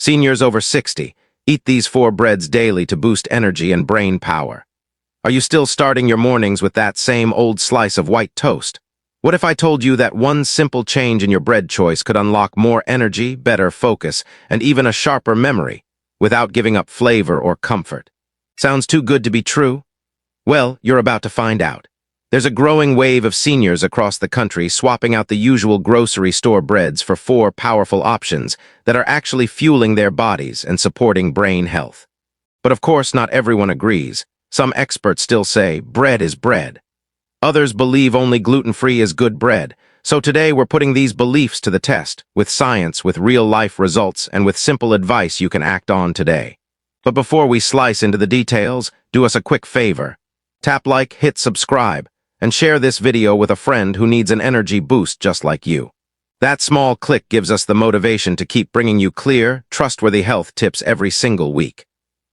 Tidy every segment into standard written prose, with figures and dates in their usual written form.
Seniors over 60, eat these 4 breads daily to boost energy and brain power. Are you still starting your mornings with that same old slice of white toast? What if I told you that one simple change in your bread choice could unlock more energy, better focus, and even a sharper memory, without giving up flavor or comfort? Sounds too good to be true? Well, you're about to find out. There's a growing wave of seniors across the country swapping out the usual grocery store breads for 4 powerful options that are actually fueling their bodies and supporting brain health. But of course, not everyone agrees. Some experts still say bread is bread. Others believe only gluten-free is good bread. So today we're putting these beliefs to the test, with science, with real-life results, and with simple advice you can act on today. But before we slice into the details, do us a quick favor. Tap like, hit subscribe, and share this video with a friend who needs an energy boost just like you. That small click gives us the motivation to keep bringing you clear, trustworthy health tips every single week.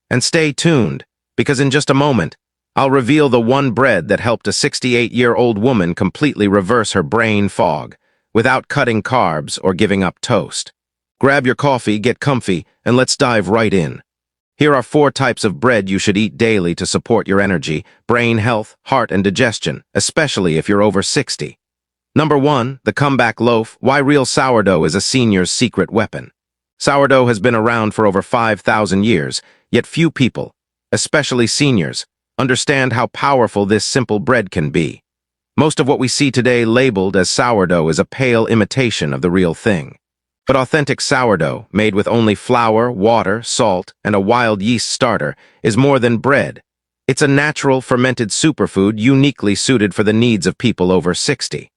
And stay tuned, because in just a moment, I'll reveal the one bread that helped a 68-year-old woman completely reverse her brain fog, without cutting carbs or giving up toast. Grab your coffee, get comfy, and let's dive right in. Here are 4 types of bread you should eat daily to support your energy, brain health, heart, and digestion, especially if you're over 60. Number 1, the comeback loaf. Why real sourdough is a senior's secret weapon. Sourdough has been around for over 5,000 years, yet few people, especially seniors, understand how powerful this simple bread can be. Most of what we see today labeled as sourdough is a pale imitation of the real thing. But authentic sourdough, made with only flour, water, salt, and a wild yeast starter, is more than bread. It's a natural fermented superfood uniquely suited for the needs of people over 60.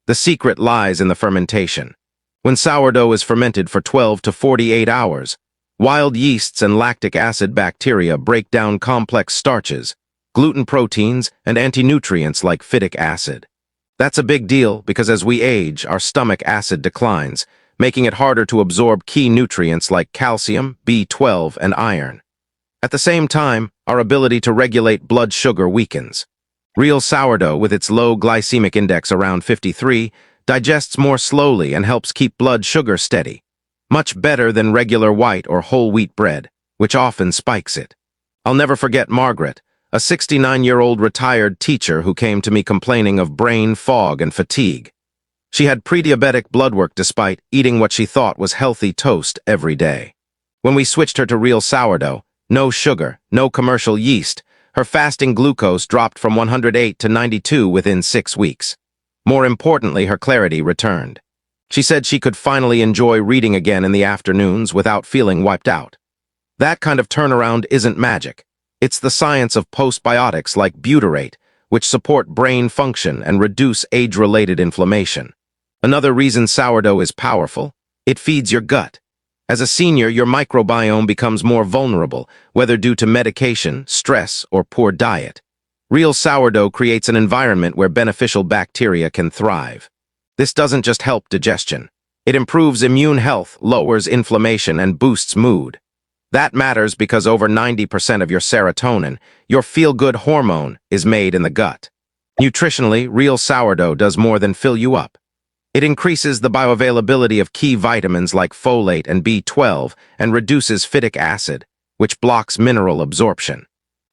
The secret lies in the fermentation. When sourdough is fermented for 12 to 48 hours, wild yeasts and lactic acid bacteria break down complex starches, gluten proteins, and anti-nutrients like phytic acid. That's a big deal because as we age, our stomach acid declines, making it harder to absorb key nutrients like calcium, B12, and iron. At the same time, our ability to regulate blood sugar weakens. Real sourdough, with its low glycemic index around 53, digests more slowly and helps keep blood sugar steady, much better than regular white or whole wheat bread, which often spikes it. I'll never forget Margaret, a 69-year-old retired teacher who came to me complaining of brain fog and fatigue. She had pre-diabetic blood work despite eating what she thought was healthy toast every day. When we switched her to real sourdough, no sugar, no commercial yeast, her fasting glucose dropped from 108 to 92 within 6 weeks. More importantly, her clarity returned. She said she could finally enjoy reading again in the afternoons without feeling wiped out. That kind of turnaround isn't magic. It's the science of postbiotics like butyrate, which support brain function and reduce age-related inflammation. Another reason sourdough is powerful, it feeds your gut. As a senior, your microbiome becomes more vulnerable, whether due to medication, stress, or poor diet. Real sourdough creates an environment where beneficial bacteria can thrive. This doesn't just help digestion. It improves immune health, lowers inflammation, and boosts mood. That matters because over 90% of your serotonin, your feel-good hormone, is made in the gut. Nutritionally, real sourdough does more than fill you up. It increases the bioavailability of key vitamins like folate and B12 and reduces phytic acid, which blocks mineral absorption.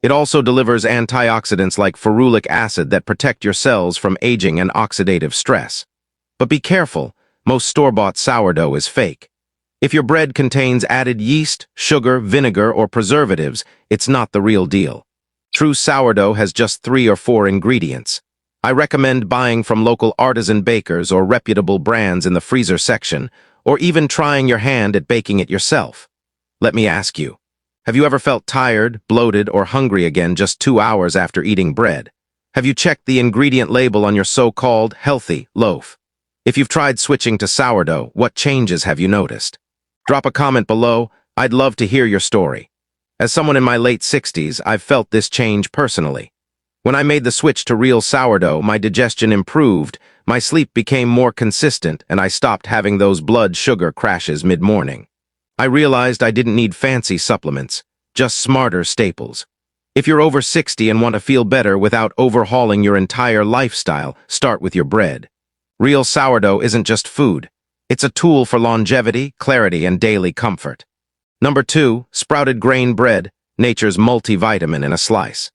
It also delivers antioxidants like ferulic acid that protect your cells from aging and oxidative stress. But be careful, most store-bought sourdough is fake. If your bread contains added yeast, sugar, vinegar, or preservatives, it's not the real deal. True sourdough has just 3 or 4 ingredients. I recommend buying from local artisan bakers or reputable brands in the freezer section, or even trying your hand at baking it yourself. Let me ask you, have you ever felt tired, bloated, or hungry again just 2 hours after eating bread? Have you checked the ingredient label on your so-called healthy loaf? If you've tried switching to sourdough, what changes have you noticed? Drop a comment below. I'd love to hear your story. As someone in my late 60s, I've felt this change personally. When I made the switch to real sourdough, my digestion improved, my sleep became more consistent, and I stopped having those blood sugar crashes mid-morning. I realized I didn't need fancy supplements, just smarter staples. If you're over 60 and want to feel better without overhauling your entire lifestyle, start with your bread. Real sourdough isn't just food. It's a tool for longevity, clarity, and daily comfort. Number 2, sprouted grain bread, nature's multivitamin in a slice.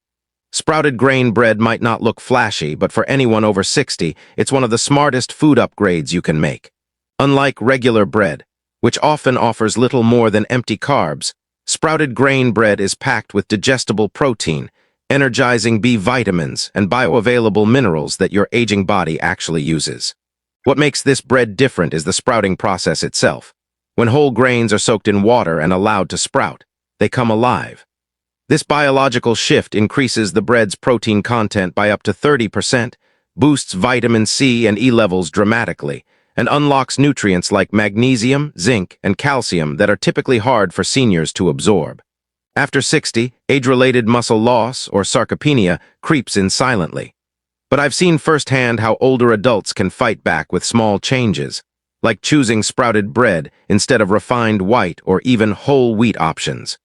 Sprouted grain bread might not look flashy, but for anyone over 60, it's one of the smartest food upgrades you can make. Unlike regular bread, which often offers little more than empty carbs, sprouted grain bread is packed with digestible protein, energizing B vitamins, and bioavailable minerals that your aging body actually uses. What makes this bread different is the sprouting process itself. When whole grains are soaked in water and allowed to sprout, they come alive. This biological shift increases the bread's protein content by up to 30%, boosts vitamin C and E levels dramatically, and unlocks nutrients like magnesium, zinc, and calcium that are typically hard for seniors to absorb. After 60, age-related muscle loss, or sarcopenia, creeps in silently. But I've seen firsthand how older adults can fight back with small changes, like choosing sprouted bread instead of refined white or even whole wheat options.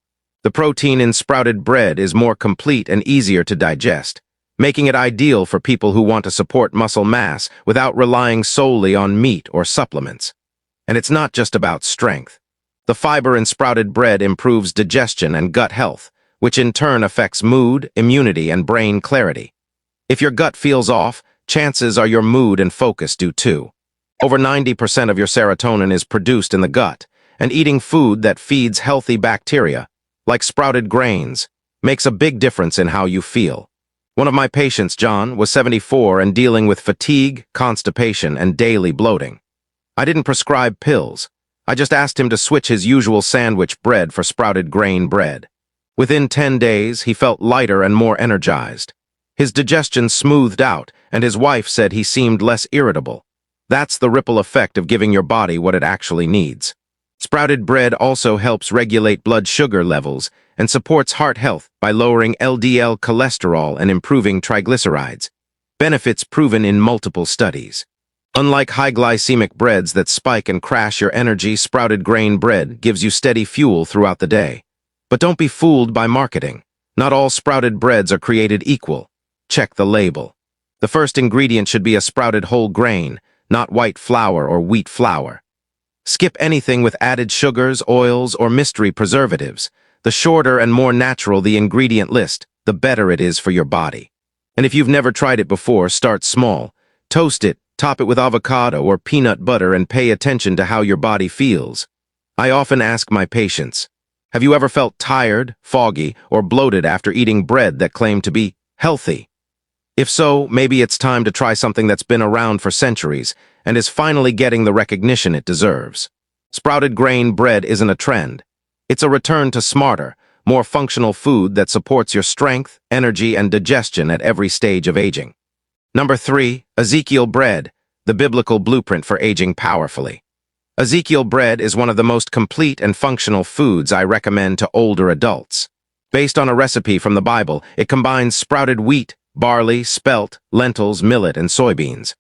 The protein in sprouted bread is more complete and easier to digest, making it ideal for people who want to support muscle mass without relying solely on meat or supplements. And it's not just about strength. The fiber in sprouted bread improves digestion and gut health, which in turn affects mood, immunity, and brain clarity. If your gut feels off, chances are your mood and focus do too. Over 90% of your serotonin is produced in the gut, and eating food that feeds healthy bacteria, like sprouted grains, makes a big difference in how you feel. One of my patients, John, was 74 and dealing with fatigue, constipation, and daily bloating. I didn't prescribe pills. I just asked him to switch his usual sandwich bread for sprouted grain bread. Within 10 days, he felt lighter and more energized. His digestion smoothed out, and his wife said he seemed less irritable. That's the ripple effect of giving your body what it actually needs. Sprouted bread also helps regulate blood sugar levels and supports heart health by lowering LDL cholesterol and improving triglycerides, benefits proven in multiple studies. Unlike high-glycemic breads that spike and crash your energy, sprouted grain bread gives you steady fuel throughout the day. But don't be fooled by marketing. Not all sprouted breads are created equal. Check the label. The first ingredient should be a sprouted whole grain, not white flour or wheat flour. Skip anything with added sugars, oils, or mystery preservatives. The shorter and more natural the ingredient list, the better it is for your body. And if you've never tried it before, start small. Toast it, top it with avocado or peanut butter, and pay attention to how your body feels. I often ask my patients, have you ever felt tired, foggy, or bloated after eating bread that claimed to be healthy? If so, maybe it's time to try something that's been around for centuries and is finally getting the recognition it deserves. Sprouted grain bread isn't a trend. It's a return to smarter, more functional food that supports your strength, energy, and digestion at every stage of aging. Number 3, Ezekiel bread, the biblical blueprint for aging powerfully. Ezekiel bread is one of the most complete and functional foods I recommend to older adults. Based on a recipe from the Bible, it combines sprouted wheat, barley, spelt, lentils, millet, and soybeans.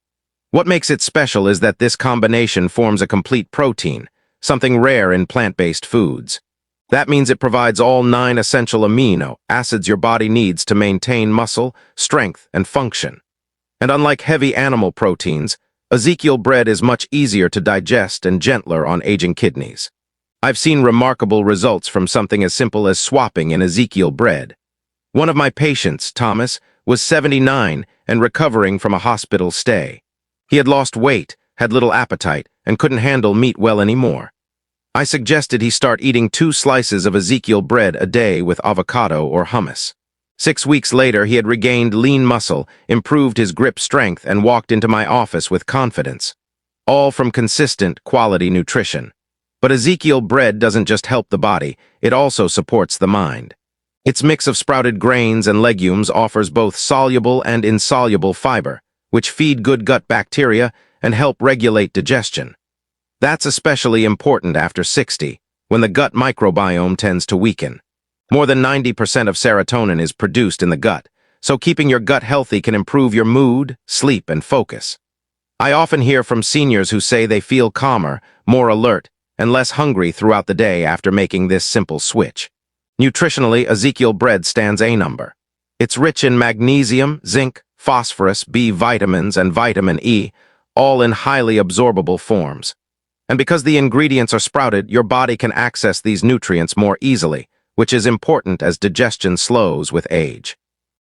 What makes it special is that this combination forms a complete protein, something rare in plant-based foods. That means it provides all 9 essential amino acids your body needs to maintain muscle, strength, and function. And unlike heavy animal proteins, Ezekiel bread is much easier to digest and gentler on aging kidneys. I've seen remarkable results from something as simple as swapping in Ezekiel bread. One of my patients, Thomas, was 79 and recovering from a hospital stay. He had lost weight, had little appetite, and couldn't handle meat well anymore. I suggested he start eating 2 slices of Ezekiel bread a day with avocado or hummus. 6 weeks later, he had regained lean muscle, improved his grip strength, and walked into my office with confidence. All from consistent, quality nutrition. But Ezekiel bread doesn't just help the body, it also supports the mind. Its mix of sprouted grains and legumes offers both soluble and insoluble fiber, which feed good gut bacteria and help regulate digestion. That's especially important after 60, when the gut microbiome tends to weaken. More than 90% of serotonin is produced in the gut, so keeping your gut healthy can improve your mood, sleep, and focus. I often hear from seniors who say they feel calmer, more alert, and less hungry throughout the day after making this simple switch. Nutritionally, Ezekiel bread stands A number. It's rich in magnesium, zinc, phosphorus, B vitamins, and vitamin E, all in highly absorbable forms. And because the ingredients are sprouted, your body can access these nutrients more easily, which is important as digestion slows with age.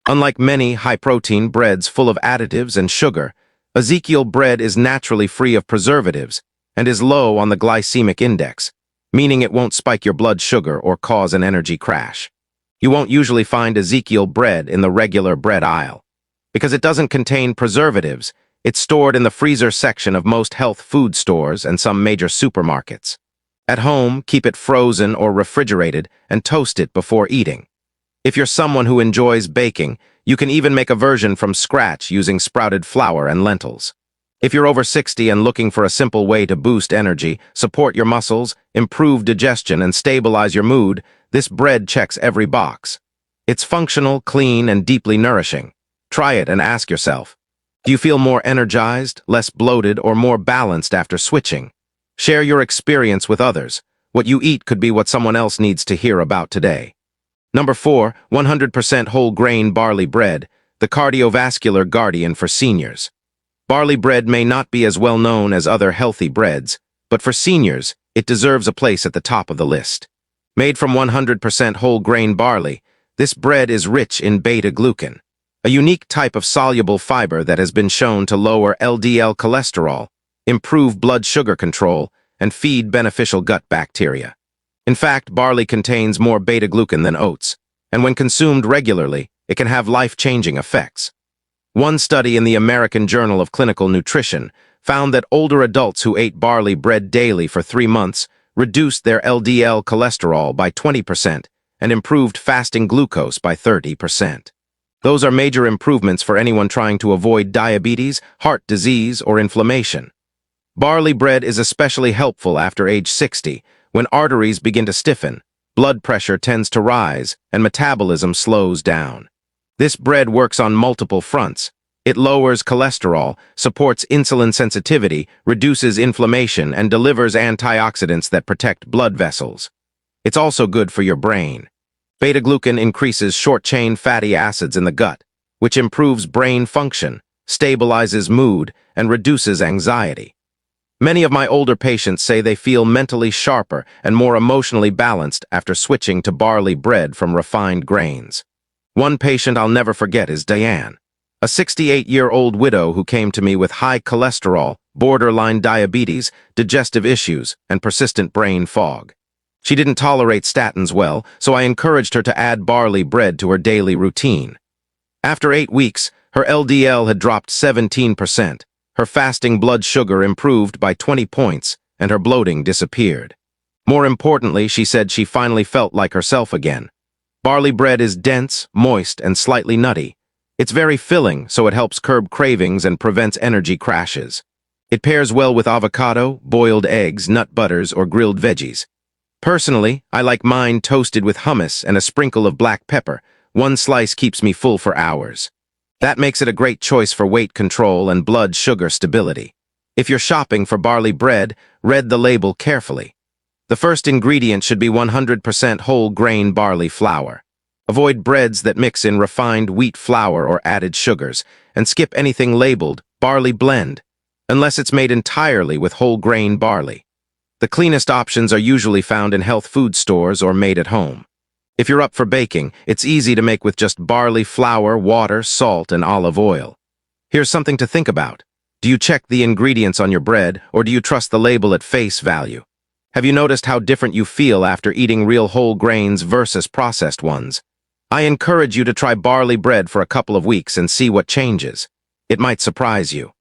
Unlike many high-protein breads full of additives and sugar, Ezekiel bread is naturally free of preservatives and is low on the glycemic index, meaning it won't spike your blood sugar or cause an energy crash. You won't usually find Ezekiel bread in the regular bread aisle. Because it doesn't contain preservatives, it's stored in the freezer section of most health food stores and some major supermarkets. At home, keep it frozen or refrigerated and toast it before eating. If you're someone who enjoys baking, you can even make a version from scratch using sprouted flour and lentils. If you're over 60 and looking for a simple way to boost energy, support your muscles, improve digestion, and stabilize your mood, this bread checks every box. It's functional, clean, and deeply nourishing. Try it and ask yourself, do you feel more energized, less bloated, or more balanced after switching? Share your experience with others. What you eat could be what someone else needs to hear about today. Number 4, 100% whole grain barley bread, the cardiovascular guardian for seniors. Barley bread may not be as well known as other healthy breads, but for seniors, it deserves a place at the top of the list. Made from 100% whole grain barley, this bread is rich in beta-glucan, a unique type of soluble fiber that has been shown to lower LDL cholesterol, improve blood sugar control, and feed beneficial gut bacteria. In fact, barley contains more beta-glucan than oats, and when consumed regularly, it can have life-changing effects. One study in the American Journal of Clinical Nutrition found that older adults who ate barley bread daily for 3 months reduced their LDL cholesterol by 20% and improved fasting glucose by 30%. Those are major improvements for anyone trying to avoid diabetes, heart disease, or inflammation. Barley bread is especially helpful after age 60, when arteries begin to stiffen, blood pressure tends to rise, and metabolism slows down. This bread works on multiple fronts. It lowers cholesterol, supports insulin sensitivity, reduces inflammation, and delivers antioxidants that protect blood vessels. It's also good for your brain. Beta-glucan increases short-chain fatty acids in the gut, which improves brain function, stabilizes mood, and reduces anxiety. Many of my older patients say they feel mentally sharper and more emotionally balanced after switching to barley bread from refined grains. One patient I'll never forget is Diane, a 68-year-old widow who came to me with high cholesterol, borderline diabetes, digestive issues, and persistent brain fog. She didn't tolerate statins well, so I encouraged her to add barley bread to her daily routine. After 8 weeks, her LDL had dropped 17%. Her fasting blood sugar improved by 20 points, and her bloating disappeared. More importantly, she said she finally felt like herself again. Barley bread is dense, moist, and slightly nutty. It's very filling, so it helps curb cravings and prevents energy crashes. It pairs well with avocado, boiled eggs, nut butters, or grilled veggies. Personally, I like mine toasted with hummus and a sprinkle of black pepper. One slice keeps me full for hours. That makes it a great choice for weight control and blood sugar stability. If you're shopping for barley bread, read the label carefully. The first ingredient should be 100% whole grain barley flour. Avoid breads that mix in refined wheat flour or added sugars, and skip anything labeled barley blend, unless it's made entirely with whole grain barley. The cleanest options are usually found in health food stores or made at home. If you're up for baking, it's easy to make with just barley flour, water, salt, and olive oil. Here's something to think about. Do you check the ingredients on your bread, or do you trust the label at face value? Have you noticed how different you feel after eating real whole grains versus processed ones? I encourage you to try barley bread for a couple of weeks and see what changes. It might surprise you.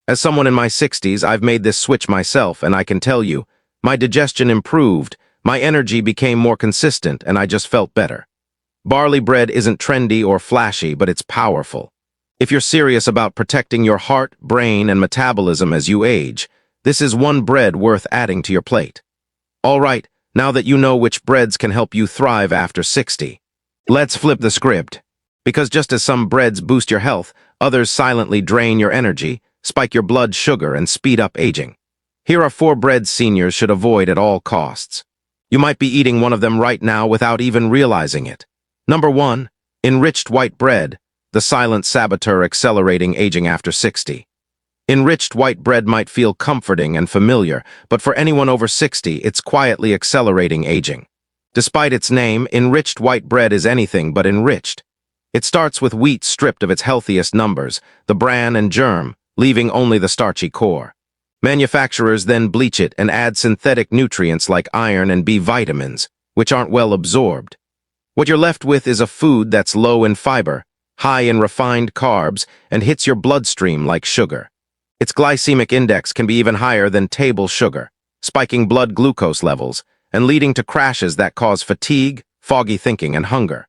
As someone in my 60s, I've made this switch myself, and I can tell you, my digestion improved, my energy became more consistent, and I just felt better. Barley bread isn't trendy or flashy, but it's powerful. If you're serious about protecting your heart, brain, and metabolism as you age, this is one bread worth adding to your plate. All right, now that you know which breads can help you thrive after 60, let's flip the script. Because just as some breads boost your health, others silently drain your energy, spike your blood sugar, and speed up aging. Here are 4 breads seniors should avoid at all costs. You might be eating one of them right now without even realizing it. Number 1, enriched white bread, the silent saboteur accelerating aging after 60. Enriched white bread might feel comforting and familiar, but for anyone over 60, it's quietly accelerating aging. Despite its name, enriched white bread is anything but enriched. It starts with wheat stripped of its healthiest numbers, the bran and germ, leaving only the starchy core. Manufacturers then bleach it and add synthetic nutrients like iron and B vitamins, which aren't well absorbed. What you're left with is a food that's low in fiber, high in refined carbs, and hits your bloodstream like sugar. Its glycemic index can be even higher than table sugar, spiking blood glucose levels and leading to crashes that cause fatigue, foggy thinking, and hunger.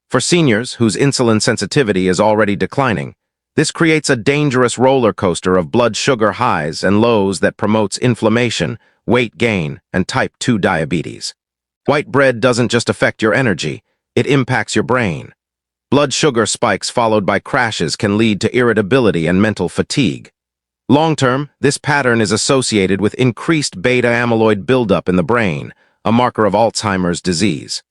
For seniors whose insulin sensitivity is already declining, this creates a dangerous roller coaster of blood sugar highs and lows that promotes inflammation, weight gain, and type 2 diabetes. White bread doesn't just affect your energy, it impacts your brain. Blood sugar spikes followed by crashes can lead to irritability and mental fatigue. Long-term, this pattern is associated with increased beta-amyloid buildup in the brain, a marker of Alzheimer's disease.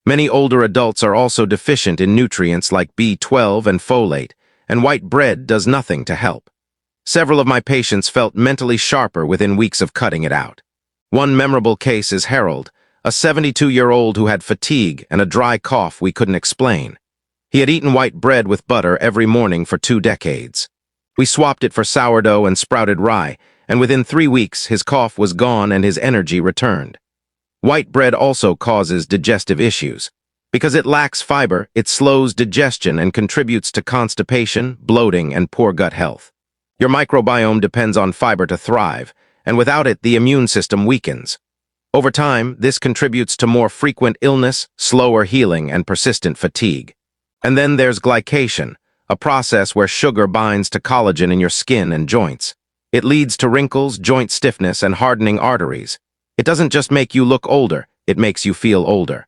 Many older adults are also deficient in nutrients like B12 and folate, and white bread does nothing to help. Several of my patients felt mentally sharper within weeks of cutting it out. One memorable case is Harold, a 72-year-old who had fatigue and a dry cough we couldn't explain. He had eaten white bread with butter every morning for 2 decades. We swapped it for sourdough and sprouted rye, and within 3 weeks his cough was gone and his energy returned. White bread also causes digestive issues. Because it lacks fiber, it slows digestion and contributes to constipation, bloating, and poor gut health. Your microbiome depends on fiber to thrive, and without it, the immune system weakens. Over time, this contributes to more frequent illness, slower healing, and persistent fatigue. And then there's glycation, a process where sugar binds to collagen in your skin and joints. It leads to wrinkles, joint stiffness, and hardening arteries. It doesn't just make you look older, it makes you feel older.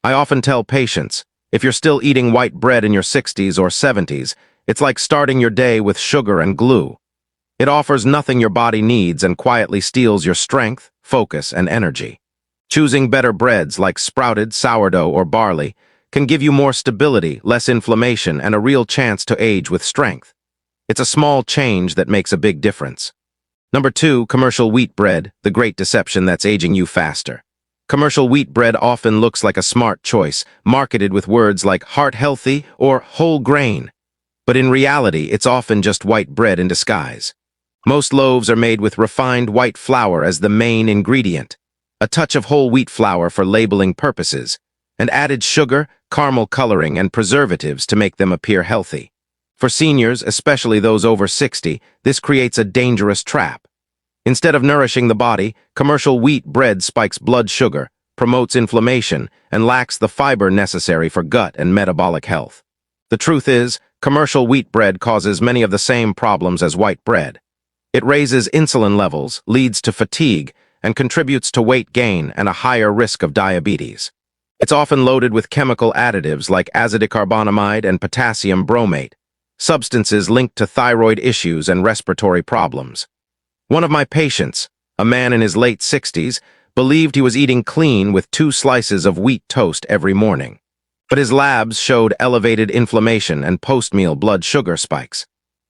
I often tell patients, if you're still eating white bread in your 60s or 70s, it's like starting your day with sugar and glue. It offers nothing your body needs and quietly steals your strength, focus, and energy. Choosing better breads like sprouted, sourdough, or barley can give you more stability, less inflammation, and a real chance to age with strength. It's a small change that makes a big difference. Number 2, commercial wheat bread, the great deception that's aging you faster. Commercial wheat bread often looks like a smart choice, marketed with words like heart-healthy or whole grain. But in reality, it's often just white bread in disguise. Most loaves are made with refined white flour as the main ingredient, a touch of whole wheat flour for labeling purposes, and added sugar, caramel coloring, and preservatives to make them appear healthy. For seniors, especially those over 60, this creates a dangerous trap. Instead of nourishing the body, commercial wheat bread spikes blood sugar, promotes inflammation, and lacks the fiber necessary for gut and metabolic health. The truth is, commercial wheat bread causes many of the same problems as white bread. It raises insulin levels, leads to fatigue, and contributes to weight gain and a higher risk of diabetes. It's often loaded with chemical additives like azidicarbonamide and potassium bromate, substances linked to thyroid issues and respiratory problems. One of my patients, a man in his late 60s, believed he was eating clean with 2 slices of wheat toast every morning. But his labs showed elevated inflammation and post-meal blood sugar spikes.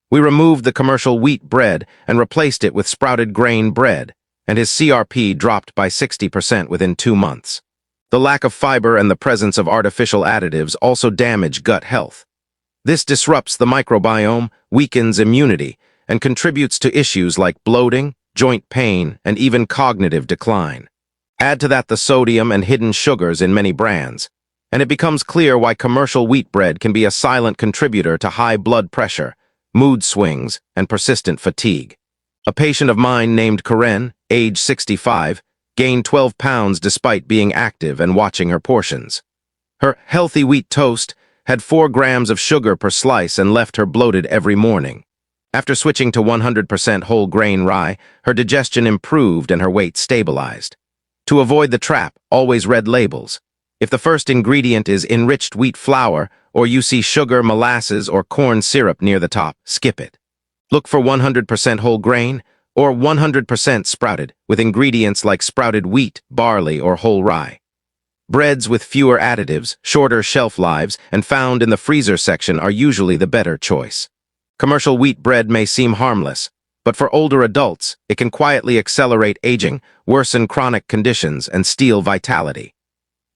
We removed the commercial wheat bread and replaced it with sprouted grain bread, and his CRP dropped by 60% within 2 months. The lack of fiber and the presence of artificial additives also damage gut health. This disrupts the microbiome, weakens immunity, and contributes to issues like bloating, joint pain, and even cognitive decline. Add to that the sodium and hidden sugars in many brands, and it becomes clear why commercial wheat bread can be a silent contributor to high blood pressure, mood swings, and persistent fatigue. A patient of mine named Karen, age 65, gained 12 pounds despite being active and watching her portions. Her healthy wheat toast had 4 grams of sugar per slice and left her bloated every morning. After switching to 100% whole grain rye, her digestion improved and her weight stabilized. To avoid the trap, always read labels. If the first ingredient is enriched wheat flour, or you see sugar, molasses, or corn syrup near the top, skip it. Look for 100% whole grain, or 100% sprouted, with ingredients like sprouted wheat, barley, or whole rye. Breads with fewer additives, shorter shelf lives, and found in the freezer section are usually the better choice. Commercial wheat bread may seem harmless, But for older adults, it can quietly accelerate aging, worsen chronic conditions, and steal vitality.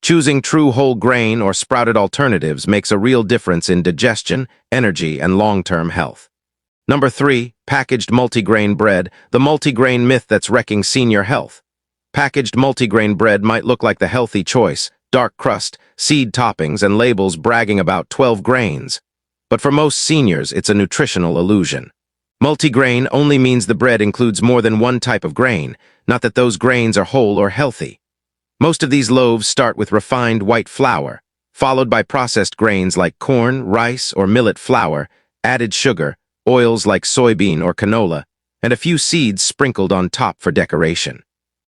Choosing true whole grain or sprouted alternatives makes a real difference in digestion, energy, and long-term health. Number 3, packaged multigrain bread, the multigrain myth that's wrecking senior health. Packaged multigrain bread might look like the healthy choice, dark crust, seed toppings, and labels bragging about 12 grains. But for most seniors, it's a nutritional illusion. Multigrain only means the bread includes more than one type of grain, not that those grains are whole or healthy. Most of these loaves start with refined white flour, followed by processed grains like corn, rice, or millet flour, added sugar, oils like soybean or canola, and a few seeds sprinkled on top for decoration.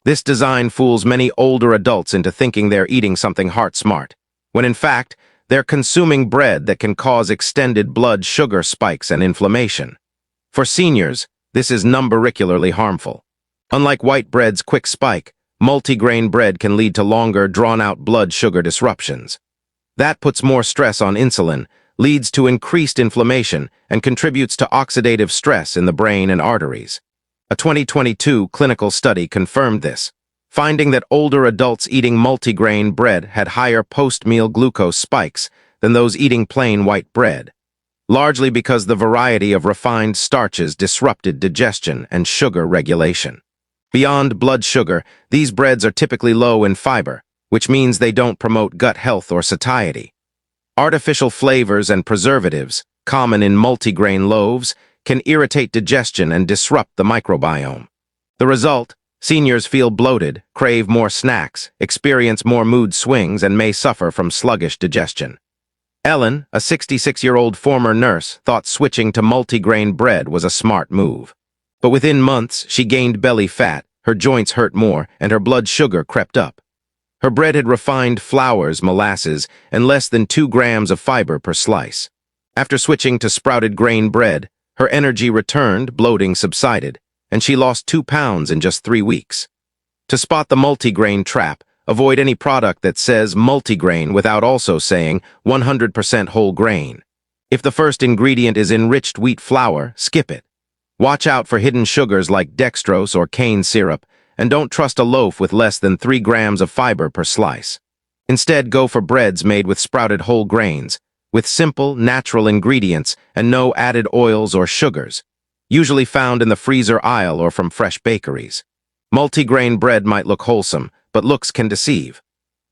This design fools many older adults into thinking they're eating something heart-smart, when in fact, they're consuming bread that can cause extended blood sugar spikes and inflammation. For seniors, this is numericularly harmful. Unlike white bread's quick spike, multigrain bread can lead to longer, drawn-out blood sugar disruptions. That puts more stress on insulin, leads to increased inflammation, and contributes to oxidative stress in the brain and arteries. A 2022 clinical study confirmed this, finding that older adults eating multigrain bread had higher post-meal glucose spikes than those eating plain white bread, largely because the variety of refined starches disrupted digestion and sugar regulation. Beyond blood sugar, these breads are typically low in fiber, which means they don't promote gut health or satiety. Artificial flavors and preservatives, common in multigrain loaves, can irritate digestion and disrupt the microbiome. The result, seniors feel bloated, crave more snacks, experience more mood swings, and may suffer from sluggish digestion. Ellen, a 66-year-old former nurse, thought switching to multigrain bread was a smart move. But within months, she gained belly fat, her joints hurt more, and her blood sugar crept up. Her bread had refined flours, molasses, and less than 2 grams of fiber per slice. After switching to sprouted grain bread, her energy returned, bloating subsided, and she lost 2 pounds in just 3 weeks. To spot the multigrain trap, avoid any product that says multigrain without also saying 100% whole grain. If the first ingredient is enriched wheat flour, skip it. Watch out for hidden sugars like dextrose or cane syrup, and don't trust a loaf with less than 3 grams of fiber per slice. Instead, go for breads made with sprouted whole grains, with simple, natural ingredients and no added oils or sugars, usually found in the freezer aisle or from fresh bakeries. Multigrain bread might look wholesome, but looks can deceive.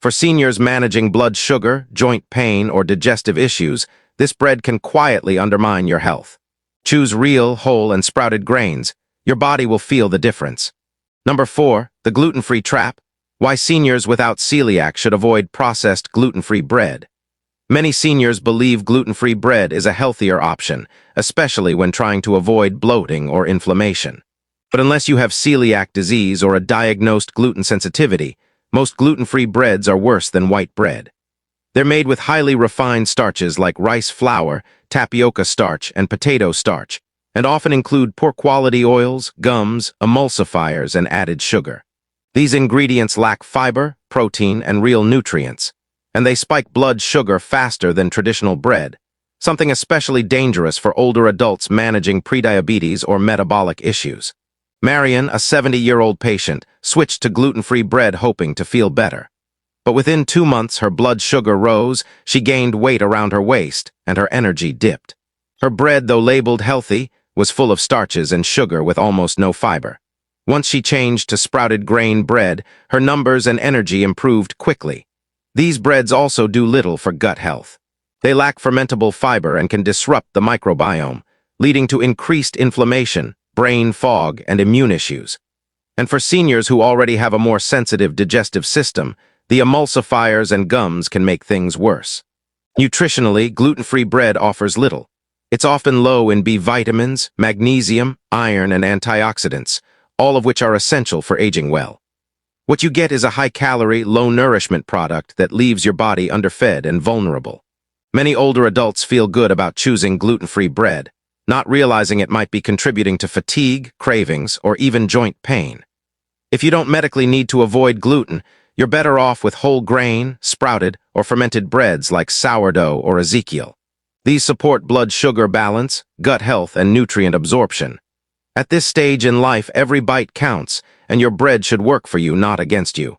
For seniors managing blood sugar, joint pain, or digestive issues, this bread can quietly undermine your health. Choose real, whole, and sprouted grains. Your body will feel the difference. Number 4, the gluten-free trap. Why seniors without celiac should avoid processed gluten-free bread. Many seniors believe gluten-free bread is a healthier option, especially when trying to avoid bloating or inflammation. But unless you have celiac disease or a diagnosed gluten sensitivity, most gluten-free breads are worse than white bread. They're made with highly refined starches like rice flour, tapioca starch, and potato starch, and often include poor-quality oils, gums, emulsifiers, and added sugar. These ingredients lack fiber, protein, and real nutrients, and they spike blood sugar faster than traditional bread, something especially dangerous for older adults managing prediabetes or metabolic issues. Marion, a 70-year-old patient, switched to gluten-free bread hoping to feel better. But within 2 months, her blood sugar rose, she gained weight around her waist, and her energy dipped. Her bread, though labeled healthy, was full of starches and sugar with almost no fiber. Once she changed to sprouted grain bread, her numbers and energy improved quickly. These breads also do little for gut health. They lack fermentable fiber and can disrupt the microbiome, leading to increased inflammation, brain fog, and immune issues. And for seniors who already have a more sensitive digestive system, the emulsifiers and gums can make things worse. Nutritionally, gluten-free bread offers little. It's often low in B vitamins, magnesium, iron, and antioxidants, all of which are essential for aging well. What you get is a high-calorie, low-nourishment product that leaves your body underfed and vulnerable. Many older adults feel good about choosing gluten-free bread, not realizing it might be contributing to fatigue, cravings, or even joint pain. If you don't medically need to avoid gluten, you're better off with whole grain, sprouted, or fermented breads like sourdough or Ezekiel. These support blood sugar balance, gut health, and nutrient absorption. At this stage in life, every bite counts, and your bread should work for you, not against you.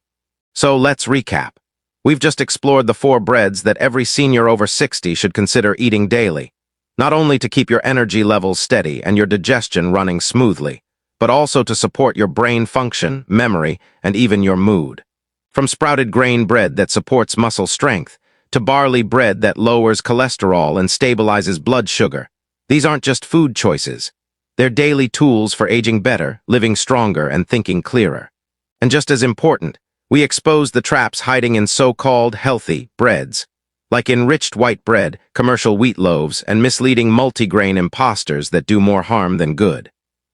So let's recap. We've just explored the 4 breads that every senior over 60 should consider eating daily, not only to keep your energy levels steady and your digestion running smoothly, but also to support your brain function, memory, and even your mood. From sprouted grain bread that supports muscle strength, to barley bread that lowers cholesterol and stabilizes blood sugar, these aren't just food choices. They're daily tools for aging better, living stronger, and thinking clearer. And just as important, we expose the traps hiding in so-called healthy breads, like enriched white bread, commercial wheat loaves, and misleading multigrain imposters that do more harm than good.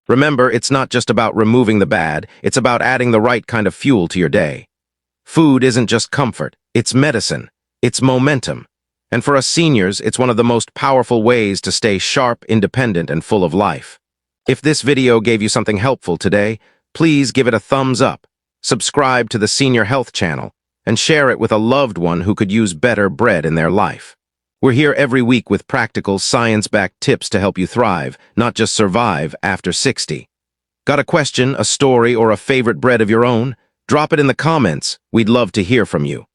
Remember, it's not just about removing the bad, it's about adding the right kind of fuel to your day. Food isn't just comfort, it's medicine, it's momentum. And for us seniors, it's one of the most powerful ways to stay sharp, independent, and full of life. If this video gave you something helpful today, please give it a thumbs up, subscribe to the Senior Health channel, and share it with a loved one who could use better bread in their life. We're here every week with practical, science-backed tips to help you thrive, not just survive after 60. Got a question, a story, or a favorite bread of your own? Drop it in the comments. We'd love to hear from you.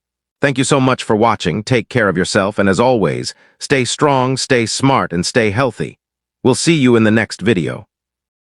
Thank you so much for watching. Take care of yourself, and as always, stay strong, stay smart, and stay healthy. We'll see you in the next video.